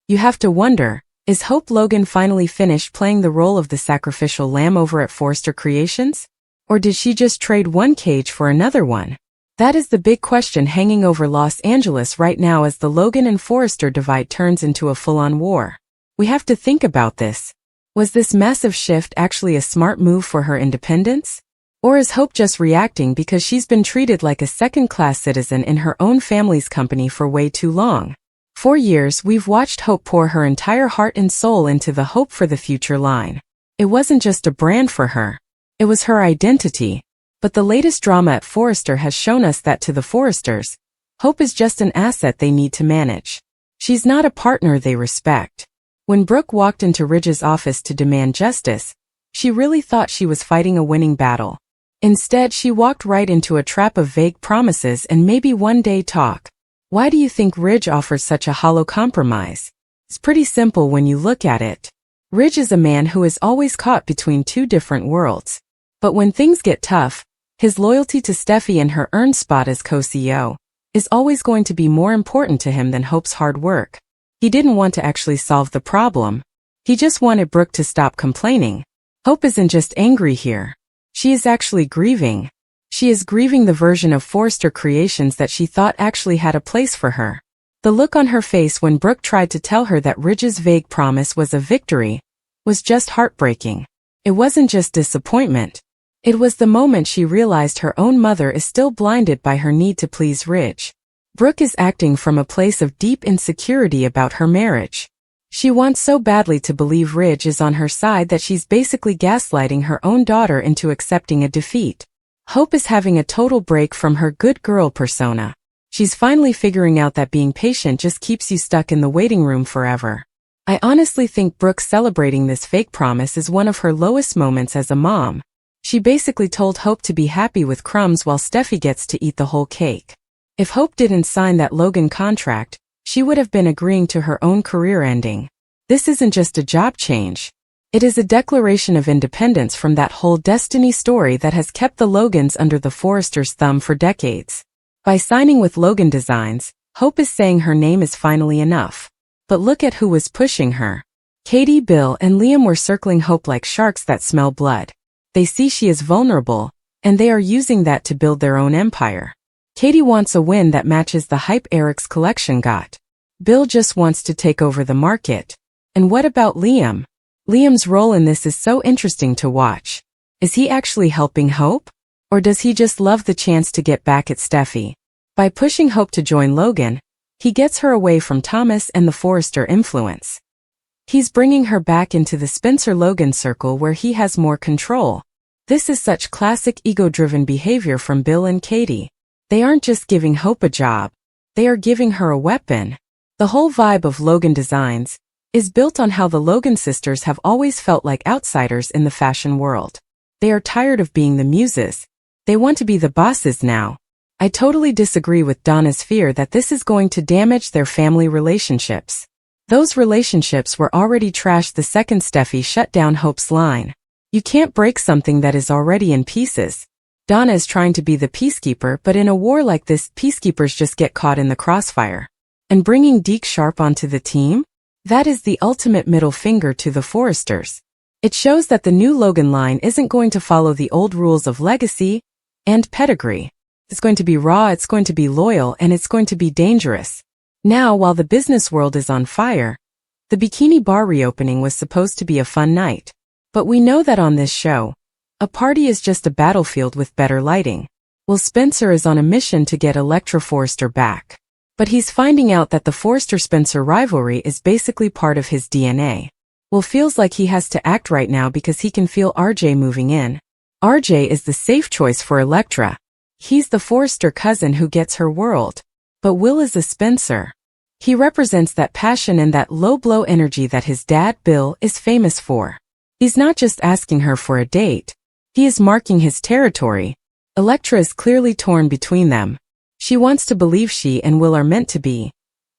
You have to wonder, is Hope Logan finally finished playing the role of the sacrificial lamb over at Forrester Creations? Or did she just trade one cage for another one? That is the big question hanging over Los Angeles right now as the Logan and Forrester divide turns into a full-on war. We have to think about this. Was this massive shift actually a smart move for her independence? Or is Hope just reacting because she's been treated like a second-class citizen in her own family's company for way too long? For years, we've watched Hope pour her entire heart and soul into the Hope for the Future line. It wasn't just a brand for her. It was her identity. But the latest drama at Forrester has shown us that to the Forresters, Hope is just an asset they need to manage. She's not a partner they respect. When Brooke walked into Ridge's office to demand justice, she really thought she was fighting a winning battle. Instead, she walked right into a trap of vague promises and maybe one day talk. Why do you think Ridge offers such a hollow compromise? It's pretty simple when you look at it. Ridge is a man who is always caught between two different worlds. But when things get tough, his loyalty to Steffi and her earned spot as co-CEO is always going to be more important to him than Hope's hard work. He didn't want to actually solve the problem. He just wanted Brooke to stop complaining. Hope isn't just angry here. She is actually grieving. She is grieving the version of Forrester Creations that she thought actually had a place for her. The look on her face when Brooke tried to tell her that Ridge's vague promise was a victory was just heartbreaking. It wasn't just disappointment. It was the moment she realized her own mother is still blinded by her need to please Ridge. Brooke is acting from a place of deep insecurity about her marriage. She wants so badly to believe Ridge is on her side that she's basically gaslighting her own daughter into accepting a defeat. Hope is having a total break from her good girl persona. She's finally figuring out that being patient just keeps you stuck in the waiting room forever. I honestly think Brooke celebrating this fake promise is one of her lowest moments as a mom. She basically told Hope to be happy with crumbs while Steffi gets to eat the whole cake. If Hope didn't sign that Logan contract, she would have been agreeing to her own career ending. This isn't just a job change. It is a declaration of independence from that whole destiny story that has kept the Logans under the Forresters' thumb for decades. By signing with Logan Designs, Hope is saying her name is finally enough. But look at who was pushing her. Katie, Bill, and Liam were circling Hope like sharks that smell blood. They see she is vulnerable, and they are using that to build their own empire. Katie wants a win that matches the hype Eric's collection got. Bill just wants to take over the market. And what about Liam? Liam's role in this is so interesting to watch. Is he actually helping Hope? Or does he just love the chance to get back at Steffi? By pushing Hope to join Logan, he gets her away from Thomas and the Forrester influence. He's bringing her back into the Spencer-Logan circle where he has more control. This is such classic ego-driven behavior from Bill and Katie. They aren't just giving Hope a job. They are giving her a weapon. The whole vibe of Logan Designs is built on how the Logan sisters have always felt like outsiders in the fashion world. They are tired of being the muses. They want to be the bosses now. I totally disagree with Donna's fear that this is going to damage their family relationships. Those relationships were already trashed the second Steffi shut down Hope's line. You can't break something that is already in pieces. Donna is trying to be the peacekeeper, but in a war like this, peacekeepers just get caught in the crossfire. And bringing Deke Sharp onto the team? That is the ultimate middle finger to the Forresters. It shows that the new Logan line isn't going to follow the old rules of legacy and pedigree. It's going to be raw, it's going to be loyal, and it's going to be dangerous. Now, while the business world is on fire, the Bikini Bar reopening was supposed to be a fun night. But we know that on this show, a party is just a battlefield with better lighting. Well, Spencer is on a mission to get Electra Forrester back. But he's finding out that the Forrester-Spencer rivalry is basically part of his DNA. Well, feels like he has to act right now because he can feel RJ moving in. RJ is the safe choice for Electra. He's the Forrester cousin who gets her world. But Will is a Spencer. He represents that passion and that low-blow energy that his dad, Bill, is famous for. He's not just asking her for a date. He is marking his territory. Electra is clearly torn between them. She wants to believe she and Will are meant to be.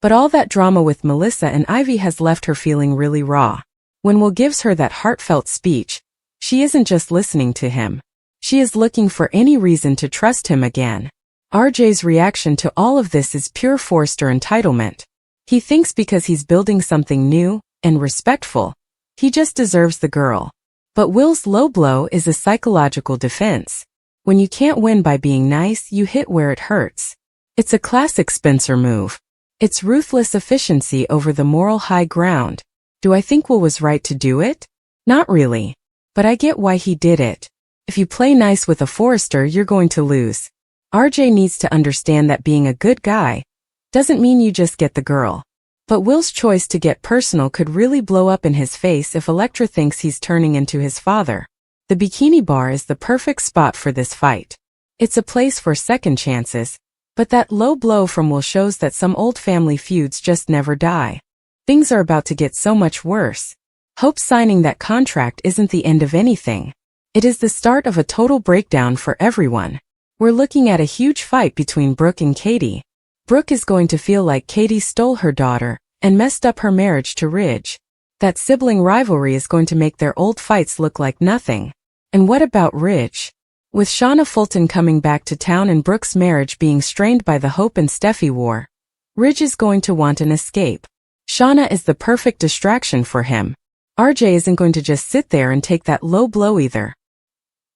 But all that drama with Melissa and Ivy has left her feeling really raw. When Will gives her that heartfelt speech, she isn't just listening to him. She is looking for any reason to trust him again. RJ's reaction to all of this is pure Forrester entitlement. He thinks because he's building something new and respectful, he just deserves the girl. But Will's low blow is a psychological defense. When you can't win by being nice, you hit where it hurts. It's a classic Spencer move. It's ruthless efficiency over the moral high ground. Do I think Will was right to do it? Not really. But I get why he did it. If you play nice with a Forrester, you're going to lose. RJ needs to understand that being a good guy doesn't mean you just get the girl. But Will's choice to get personal could really blow up in his face if Electra thinks he's turning into his father. The Bikini Bar is the perfect spot for this fight. It's a place for second chances, but that low blow from Will shows that some old family feuds just never die. Things are about to get so much worse. Hope signing that contract isn't the end of anything. It is the start of a total breakdown for everyone. We're looking at a huge fight between Brooke and Katie. Brooke is going to feel like Katie stole her daughter and messed up her marriage to Ridge. That sibling rivalry is going to make their old fights look like nothing. And what about Ridge? With Shauna Fulton coming back to town and Brooke's marriage being strained by the Hope and Steffi war, Ridge is going to want an escape. Shauna is the perfect distraction for him. RJ isn't going to just sit there and take that low blow either.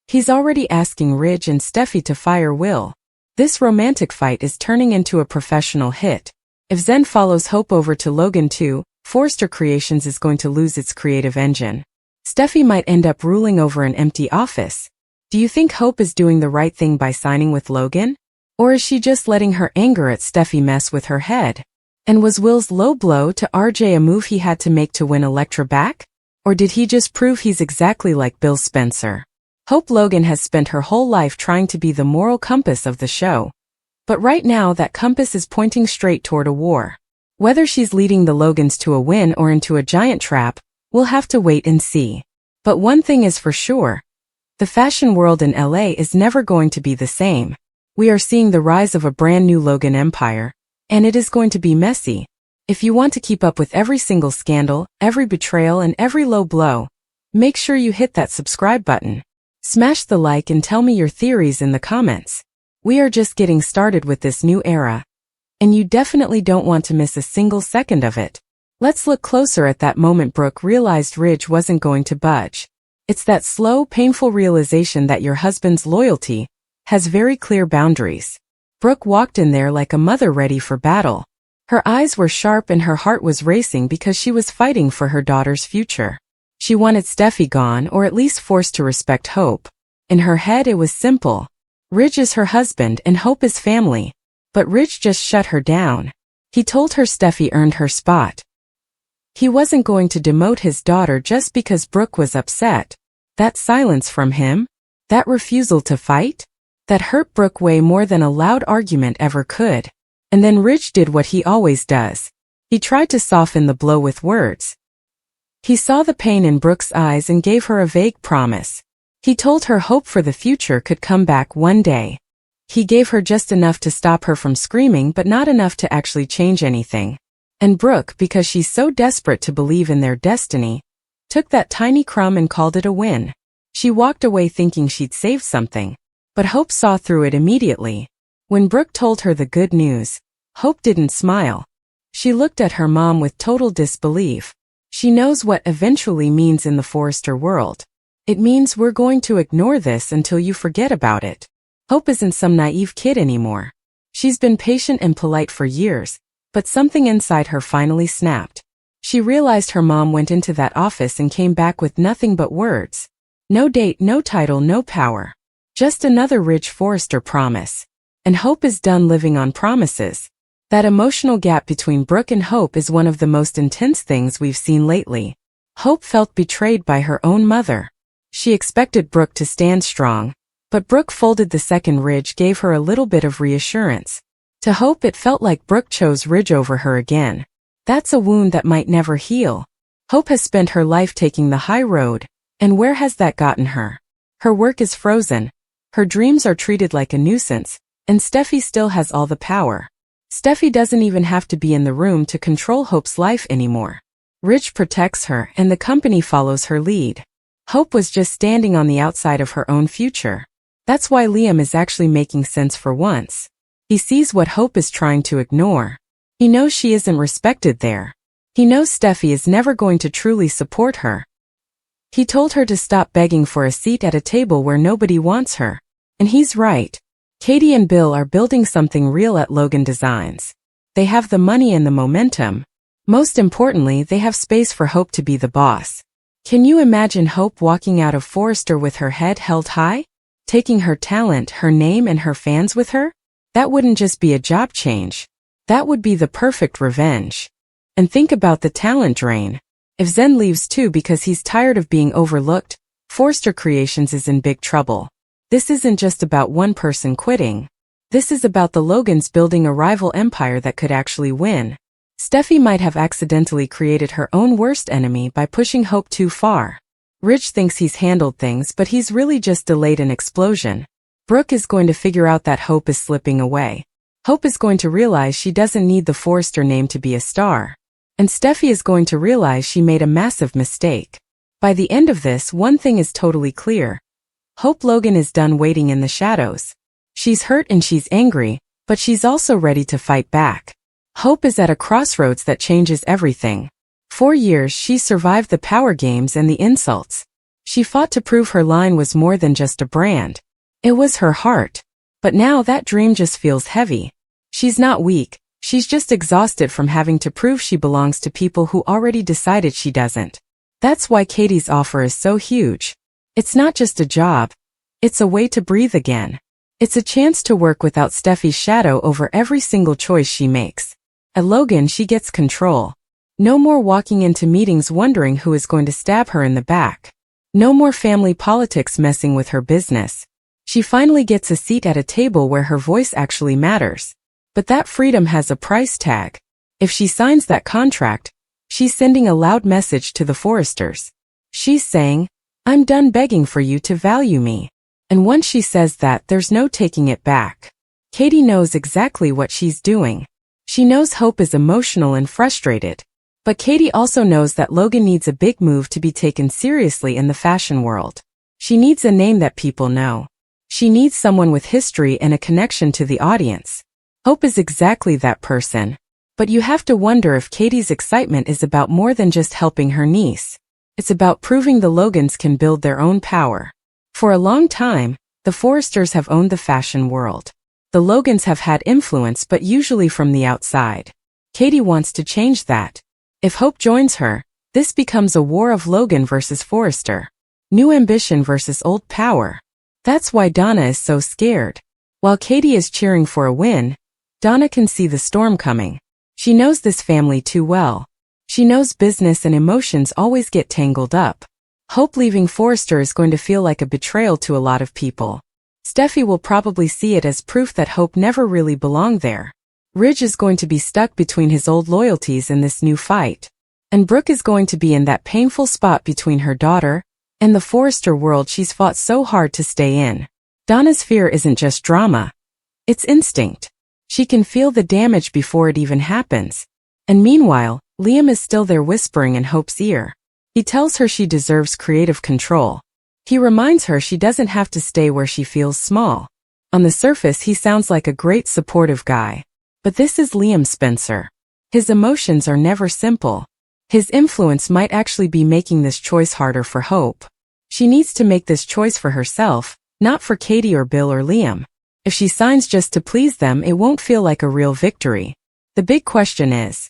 He's already asking Ridge and Steffi to fire Will. This romantic fight is turning into a professional hit. If Zen follows Hope over to Logan too, Forrester Creations is going to lose its creative engine. Steffi might end up ruling over an empty office. Do you think Hope is doing the right thing by signing with Logan? Or is she just letting her anger at Steffi mess with her head? And was Will's low blow to RJ a move he had to make to win Electra back? Or did he just prove he's exactly like Bill Spencer? Hope Logan has spent her whole life trying to be the moral compass of the show. But right now that compass is pointing straight toward a war. Whether she's leading the Logans to a win or into a giant trap, we'll have to wait and see. But one thing is for sure. The fashion world in LA is never going to be the same. We are seeing the rise of a brand new Logan empire, and it is going to be messy. If you want to keep up with every single scandal, every betrayal, and every low blow, make sure you hit that subscribe button. Smash the like and tell me your theories in the comments. We are just getting started with this new era, and you definitely don't want to miss a single second of it. Let's look closer at that moment Brooke realized Ridge wasn't going to budge. It's that slow, painful realization that your husband's loyalty has very clear boundaries. Brooke walked in there like a mother ready for battle. Her eyes were sharp and her heart was racing because she was fighting for her daughter's future. She wanted Steffi gone or at least forced to respect Hope. In her head it was simple. Ridge is her husband and Hope is family. But Ridge just shut her down. He told her Steffi earned her spot. He wasn't going to demote his daughter just because Brooke was upset. That silence from him? That refusal to fight? That hurt Brooke way more than a loud argument ever could. And then Ridge did what he always does. He tried to soften the blow with words. He saw the pain in Brooke's eyes and gave her a vague promise. He told her hope for the future could come back one day. He gave her just enough to stop her from screaming but not enough to actually change anything. And Brooke, because she's so desperate to believe in their destiny, took that tiny crumb and called it a win. She walked away thinking she'd saved something, but Hope saw through it immediately. When Brooke told her the good news, Hope didn't smile. She looked at her mom with total disbelief. She knows what eventually means in the Forrester world. It means we're going to ignore this until you forget about it. Hope isn't some naive kid anymore. She's been patient and polite for years, but something inside her finally snapped. She realized her mom went into that office and came back with nothing but words. No date, no title, no power. Just another Ridge Forrester promise. And Hope is done living on promises. That emotional gap between Brooke and Hope is one of the most intense things we've seen lately. Hope felt betrayed by her own mother. She expected Brooke to stand strong, but Brooke folded the second Ridge gave her a little bit of reassurance. To Hope it felt like Brooke chose Ridge over her again. That's a wound that might never heal. Hope has spent her life taking the high road, and where has that gotten her? Her work is frozen. Her dreams are treated like a nuisance, and Steffi still has all the power. Steffi doesn't even have to be in the room to control Hope's life anymore. Ridge protects her and the company follows her lead. Hope was just standing on the outside of her own future. That's why Liam is actually making sense for once. He sees what Hope is trying to ignore. He knows she isn't respected there. He knows Steffi is never going to truly support her. He told her to stop begging for a seat at a table where nobody wants her. And he's right. Katie and Bill are building something real at Logan Designs. They have the money and the momentum. Most importantly, they have space for Hope to be the boss. Can you imagine Hope walking out of Forrester with her head held high? Taking her talent, her name, and her fans with her? That wouldn't just be a job change. That would be the perfect revenge. And think about the talent drain. If Zen leaves too because he's tired of being overlooked, Forrester Creations is in big trouble. This isn't just about one person quitting. This is about the Logans building a rival empire that could actually win. Steffi might have accidentally created her own worst enemy by pushing Hope too far. Rich thinks he's handled things, but he's really just delayed an explosion. Brooke is going to figure out that Hope is slipping away. Hope is going to realize she doesn't need the Forrester name to be a star. And Steffi is going to realize she made a massive mistake. By the end of this, one thing is totally clear. Hope Logan is done waiting in the shadows. She's hurt and she's angry, but she's also ready to fight back. Hope is at a crossroads that changes everything. 4 years she survived the power games and the insults. She fought to prove her line was more than just a brand. It was her heart. But now that dream just feels heavy. She's not weak, she's just exhausted from having to prove she belongs to people who already decided she doesn't. That's why Katie's offer is so huge. It's not just a job. It's a way to breathe again. It's a chance to work without Steffi's shadow over every single choice she makes. At Logan she gets control. No more walking into meetings wondering who is going to stab her in the back. No more family politics messing with her business. She finally gets a seat at a table where her voice actually matters. But that freedom has a price tag. If she signs that contract, she's sending a loud message to the Forresters. She's saying, I'm done begging for you to value me. And once she says that, there's no taking it back. Katie knows exactly what she's doing. She knows Hope is emotional and frustrated. But Katie also knows that Logan needs a big move to be taken seriously in the fashion world. She needs a name that people know. She needs someone with history and a connection to the audience. Hope is exactly that person. But you have to wonder if Katie's excitement is about more than just helping her niece. It's about proving the Logans can build their own power. For a long time, the Forresters have owned the fashion world. The Logans have had influence but usually from the outside. Katie wants to change that. If Hope joins her, this becomes a war of Logan versus Forrester. New ambition versus old power. That's why Donna is so scared. While Katie is cheering for a win, Donna can see the storm coming. She knows this family too well. She knows business and emotions always get tangled up. Hope leaving Forrester is going to feel like a betrayal to a lot of people. Steffi will probably see it as proof that Hope never really belonged there. Ridge is going to be stuck between his old loyalties in this new fight. And Brooke is going to be in that painful spot between her daughter and the Forrester world she's fought so hard to stay in. Donna's fear isn't just drama. It's instinct. She can feel the damage before it even happens. And meanwhile, Liam is still there whispering in Hope's ear. He tells her she deserves creative control. He reminds her she doesn't have to stay where she feels small. On the surface he sounds like a great supportive guy. But this is Liam Spencer. His emotions are never simple. His influence might actually be making this choice harder for Hope. She needs to make this choice for herself, not for Katie or Bill or Liam. If she signs just to please them, it won't feel like a real victory. The big question is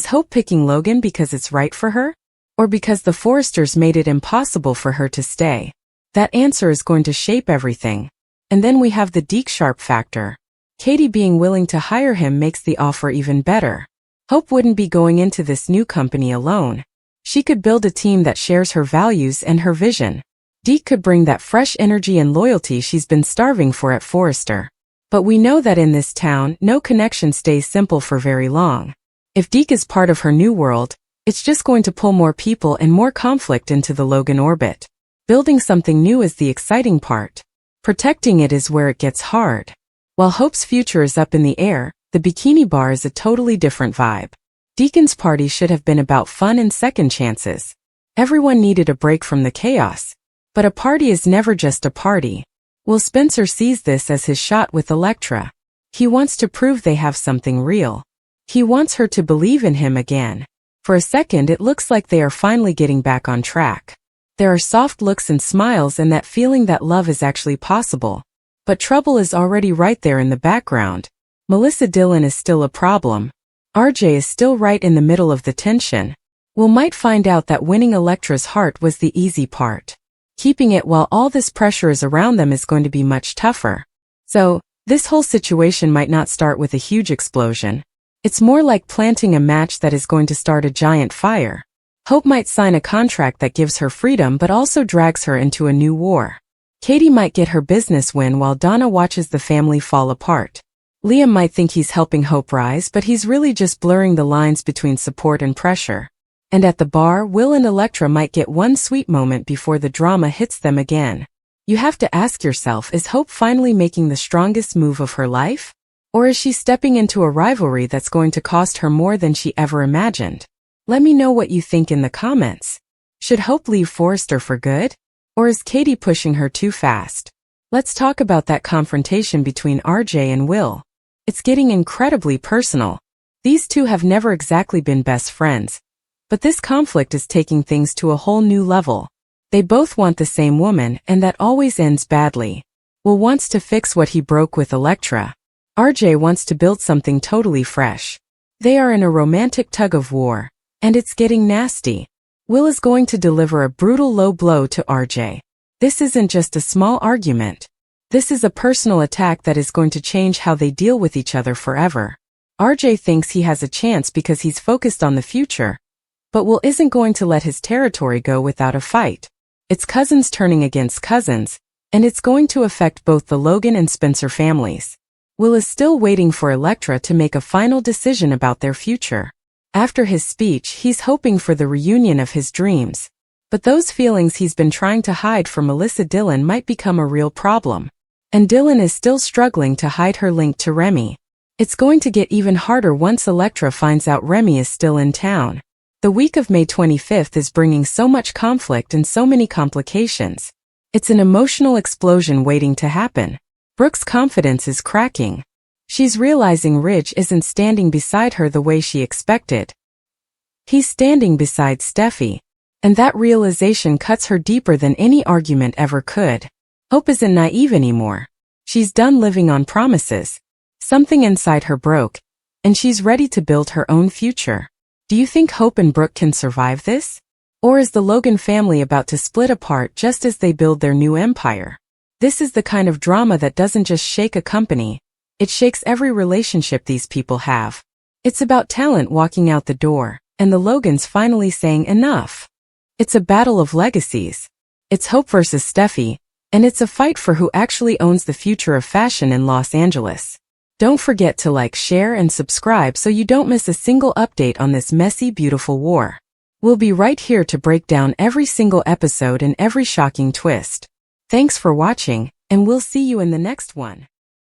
Hope picking Logan because it's right for her? Or because the Forresters made it impossible for her to stay? That answer is going to shape everything. And then we have the Deke Sharp factor. Katie being willing to hire him makes the offer even better. Hope wouldn't be going into this new company alone. She could build a team that shares her values and her vision. Deke could bring that fresh energy and loyalty she's been starving for at Forrester. But we know that in this town, no connection stays simple for very long. If Deke is part of her new world, it's just going to pull more people and more conflict into the Logan orbit. Building something new is the exciting part. Protecting it is where it gets hard. While Hope's future is up in the air, the Bikini Bar is a totally different vibe. Deacon's party should have been about fun and second chances. Everyone needed a break from the chaos. But a party is never just a party. Will Spencer sees this as his shot with Electra. He wants to prove they have something real. He wants her to believe in him again. For a second it looks like they are finally getting back on track. There are soft looks and smiles and that feeling that love is actually possible. But trouble is already right there in the background. Melissa Dillon is still a problem. RJ is still right in the middle of the tension. Will might find out that winning Electra's heart was the easy part. Keeping it while all this pressure is around them is going to be much tougher. So, this whole situation might not start with a huge explosion. It's more like planting a match that is going to start a giant fire. Hope might sign a contract that gives her freedom but also drags her into a new war. Katie might get her business win while Donna watches the family fall apart. Liam might think he's helping Hope rise, but he's really just blurring the lines between support and pressure. And at the bar, Will and Electra might get one sweet moment before the drama hits them again. You have to ask yourself, is Hope finally making the strongest move of her life? Or is she stepping into a rivalry that's going to cost her more than she ever imagined? Let me know what you think in the comments. Should Hope leave Forrester for good? Or is Katie pushing her too fast? Let's talk about that confrontation between RJ and Will. It's getting incredibly personal. These two have never exactly been best friends. But this conflict is taking things to a whole new level. They both want the same woman, and that always ends badly. Will wants to fix what he broke with Electra. RJ wants to build something totally fresh. They are in a romantic tug-of-war. And it's getting nasty. Will is going to deliver a brutal low blow to RJ. This isn't just a small argument. This is a personal attack that is going to change how they deal with each other forever. RJ thinks he has a chance because he's focused on the future. But Will isn't going to let his territory go without a fight. It's cousins turning against cousins, and it's going to affect both the Logan and Spencer families. Will is still waiting for Electra to make a final decision about their future. After his speech, he's hoping for the reunion of his dreams. But those feelings he's been trying to hide from Melissa Dillon might become a real problem. And Dillon is still struggling to hide her link to Remy. It's going to get even harder once Electra finds out Remy is still in town. The week of May 25th is bringing so much conflict and so many complications. It's an emotional explosion waiting to happen. Brooke's confidence is cracking. She's realizing Ridge isn't standing beside her the way she expected. He's standing beside Steffi. And that realization cuts her deeper than any argument ever could. Hope isn't naive anymore. She's done living on promises. Something inside her broke, and she's ready to build her own future. Do you think Hope and Brooke can survive this? Or is the Logan family about to split apart just as they build their new empire? This is the kind of drama that doesn't just shake a company. It shakes every relationship these people have. It's about talent walking out the door, and the Logans finally saying enough. It's a battle of legacies. It's Hope versus Steffi, and it's a fight for who actually owns the future of fashion in Los Angeles. Don't forget to like, share, and subscribe so you don't miss a single update on this messy, beautiful war. We'll be right here to break down every single episode and every shocking twist. Thanks for watching, and we'll see you in the next one.